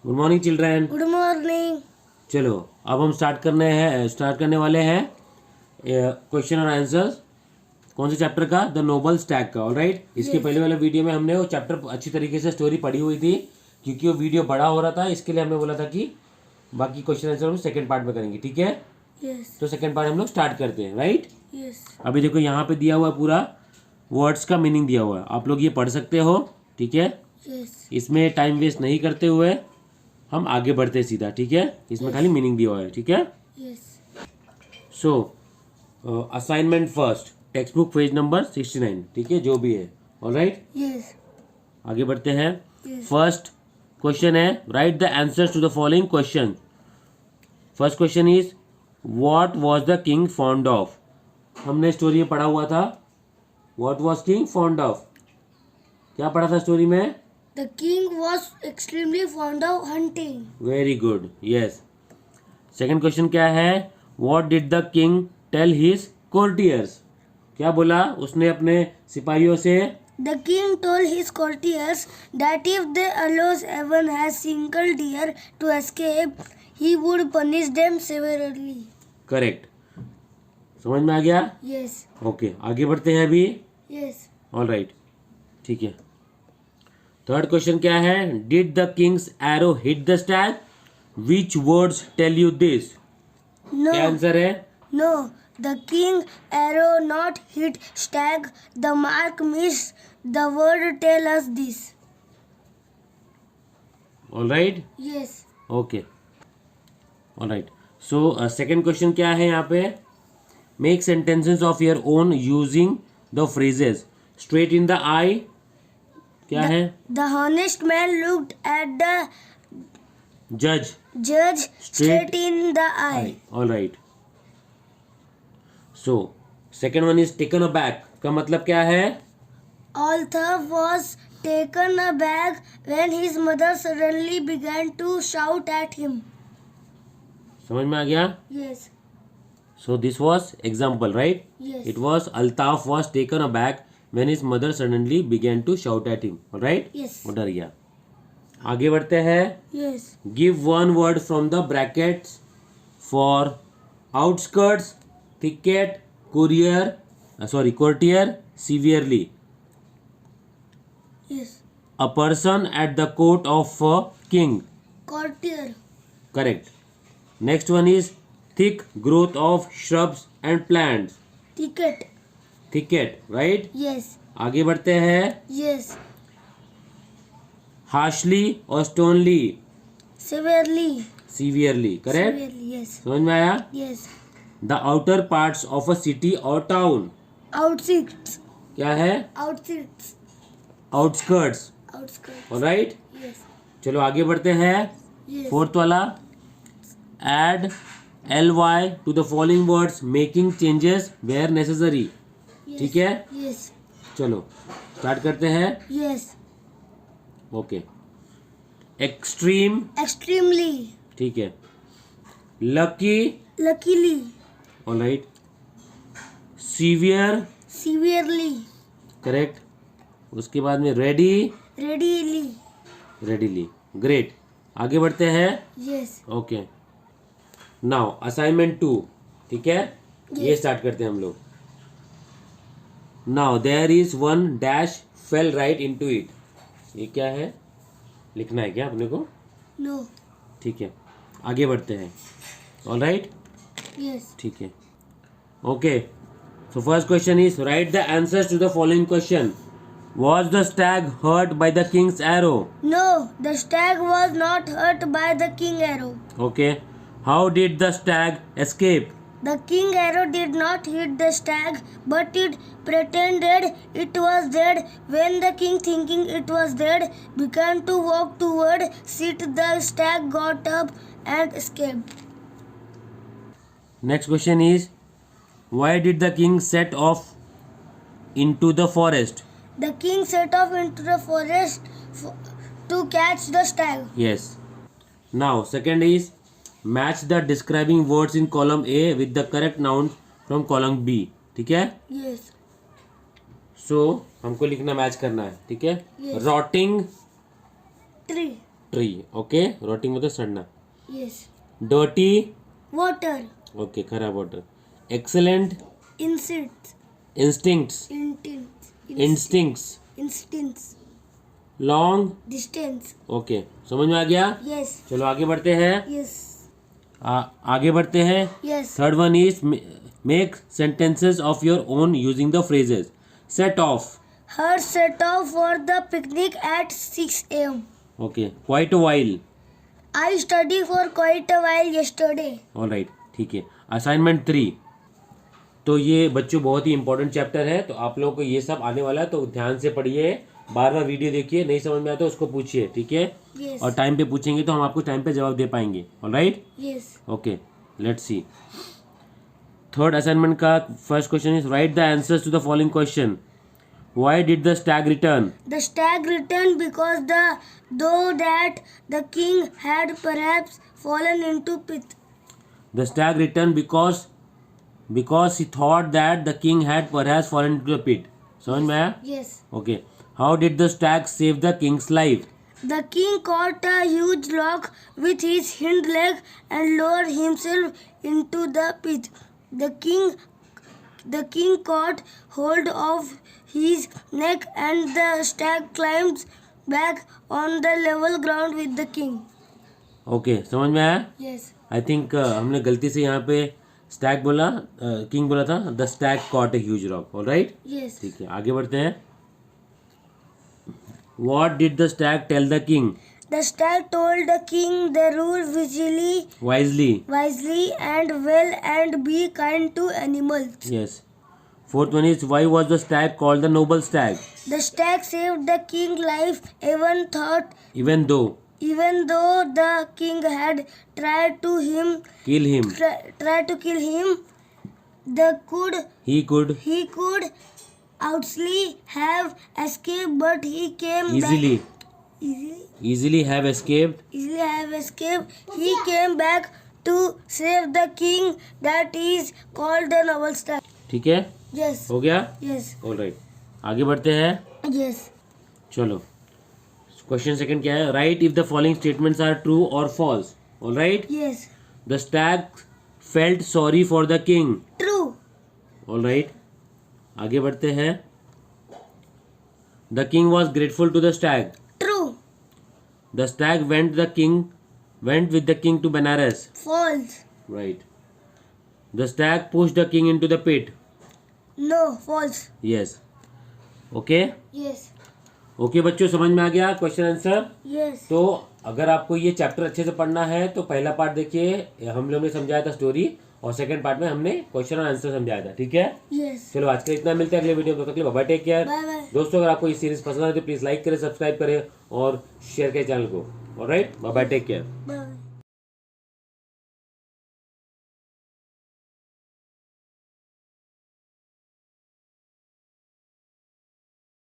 Good morning children. Good morning. चलो अब हम स्टार्ट करने वाले हैं क्वेश्चन और आंसर्स। कौन से चैप्टर का? द नोबल स्टैग का। ऑलराइट। इसके पहले वाले वीडियो में हमने वो चैप्टर अच्छी तरीके से स्टोरी पढ़ी हुई थी, क्योंकि वो वीडियो बड़ा हो रहा था, इसके लिए हमने बोला था कि बाकी क्वेश्चन आंसर हम सेकंड पार्ट में करेंगे। ठीक है, तो सेकंड पार्ट हम लोग स्टार्ट करते हैं। राइट। अभी देखो यहाँ पे दिया हुआ है पूरा वर्ड्स का मीनिंग दिया हुआ है, आप लोग ये पढ़ सकते हो। ठीक है, इसमें टाइम वेस्ट नहीं करते हुए हम आगे बढ़ते हैं सीधा। ठीक है, इसमें खाली मीनिंग दिया हुआ है। ठीक है, so assignment first, textbook page number 69। ठीक है, जो भी है। ऑलराइट, आगे बढ़ते हैं। फर्स्ट क्वेश्चन है, write the answers to the following question. First question is what was the king fond of. हमने स्टोरी में पढ़ा हुआ था, what was king fond of. क्या पढ़ा था स्टोरी में? The king was extremely fond of hunting. Very good, yes. Second question क्या है? What did the king tell his courtiers. क्या बोला उसने अपने सिपाहियों से? The king told his courtiers that if they allow even a single deer to escape, he would punish them severely. Correct, समझ में आ गया? Yes. ओके, आगे बढ़ते हैं अभी। Yes. ऑलराइट, ठीक है। थर्ड क्वेश्चन क्या है? Did the king's arrow hit the stag. Which words tell you this. No. क्या आंसर है? No. The king arrow not hit stag. The mark missed. The word tell us this. Alright, Yes. Okay, alright. So second question क्या है यहाँ पे? Make sentences of your own using the phrases straight in the eye. क्या है? The honest man looked at the जज judge straight in the eye. Alright. So second one is taken aback का मतलब क्या है? Arthur was taken aback when his mother suddenly began to shout at him. समझ में आ गया? Yes. So this was example, right? Yes. It was Altaf was taken aback when his mother suddenly began to shout at him. Alright? Yes. वो डर गया। आगे बढ़ते हैं। Yes. Give one word from the brackets for outskirts, thicket, courtier, severely. Yes. A person at the court of a king. Courtier. Correct. Next one is thick growth of shrubs and plants. Ticket. Thicket, right? Yes. आगे बढ़ते हैं। Yes. harshly और sternly, Severely. severely, correct? Severely. Yes. समझ में आया? Yes. the outer parts of a city or town. Outskirts. क्या है? Outskirts. outskirts, Outskirts. alright? Yes. चलो आगे बढ़ते हैं। Yes. फोर्थ वाला, add ly to the following words making changes where necessary. Yes. ठीक है, Yes. चलो स्टार्ट करते हैं। Yes. Okay, extreme, Extremely. ठीक है। Lucky, Luckily. Alright. Severe, Severely. Correct. उसके बाद में रेडी, Readily. Readily, great. आगे बढ़ते हैं। Yes. Okay, now assignment 2। ठीक है, ये स्टार्ट करते हैं हम लोग। Now there is one dash fell right into it. ये क्या है? लिखना है क्या अपने को? No. ठीक है, आगे बढ़ते हैं। Alright, Yes. ठीक है। Okay, so first question is write the answers to the following question. Was the stag hurt by the king's arrow? No, the stag was not hurt by the king arrow. Okay. How did the stag escape? The king arrow did not hit the stag, but it pretended it was dead. When the king, thinking it was dead, began to walk toward it, the stag got up and escaped. Next question is, why did the king set off into the forest? The king set off into the forest to catch the stag. Yes. Now, second is, match the describing words in column A with the correct nouns from column B. ठीक है? Yes. So, हमको लिखना match करना है। ठीक है? Yes. Rotting, Tree. Tree. Okay, rotting मतलब सड़ना. Yes. डर्टी. Water. ओके, खराब water. Excellent. Insects. Instincts. Instincts. Instincts. Instincts. Long. Distance. Okay, समझ में आ गया. Yes. चलो आगे बढ़ते हैं. Yes. आगे बढ़ते हैं. Yes. Third one is make sentences of your own using the phrases. Set of. Her set off for the picnic at 6 a.m. Okay, quite while. I studied for quite a while yesterday. Alright, ठीक है. Assignment 3. तो ये बच्चों बहुत ही important chapter है, तो आप लोगों को ये सब आने वाला है, तो ध्यान से पढ़िए, बार बार वीडियो देखिए, नहीं समझ में आता उसको पूछिए, ठीक है. Yes. और टाइम पे पूछेंगे तो हम आपको टाइम पे जवाब दे पाएंगे. Alright. Yes. Okay, let's see. Third assignment का first question is write the answers to the following question. Why did the stag return? The stag returned because though that the king had perhaps fallen into pit. The stag returned because he thought that the king had perhaps fallen into the pit. समझ में आया? Yes. Okay. How did the stag save the king's life? The king caught a huge rock with his hind leg and lowered himself into the pit. The king caught hold of his neck and the stag climbed back on the level ground with the king. Okay, समझ में आया? Yes. I think हमने गलती से यहाँ पे Stag बोला, king बोला था. The stag caught a huge rock. Alright, Yes. ठीक है, आगे बढ़ते हैं. What did the stag tell the king? The stag told the king the rule wisely and well and be kind to animals. Yes. Fourth one is why was the stag called the noble stag? The stag saved the king's life Even though even though the king had tried to kill him, kill him, he could he could outly have escaped, but he came easily back have escaped. easily have escaped. He came back to save the king. That is called the noble stag. ठीक है, Yes. हो गया. Yes. Alright, आगे बढ़ते हैं. Yes. चलो, question second क्या है? Write if the following statements are true और false. Alright. Yes. The stag felt sorry for the king. True. Alright, आगे बढ़ते हैं. The king was grateful to the stag. True. The stag went with the king to Banaras. False. Right. The stag push the king into the pit. No. False. Yes. Okay. Yes. Okay बच्चों, समझ में आ गया question answer. Yes. तो अगर आपको ये chapter अच्छे से पढ़ना है तो पहला पार्ट देखिए, हम लोग ने समझाया था स्टोरी, और सेकंड पार्ट में हमने क्वेश्चन और आंसर समझाया था. ठीक है, Yes. चलो आज के लिए इतना. मिलते हैं अगले वीडियो में, तब तक के लिए bye bye, take care. Bye bye. दोस्तों अगर आपको ये सीरीज पसंद आए तो प्लीज लाइक करें, सब्सक्राइब करें और शेयर करें चैनल को. Alright, bye bye, take care. Bye.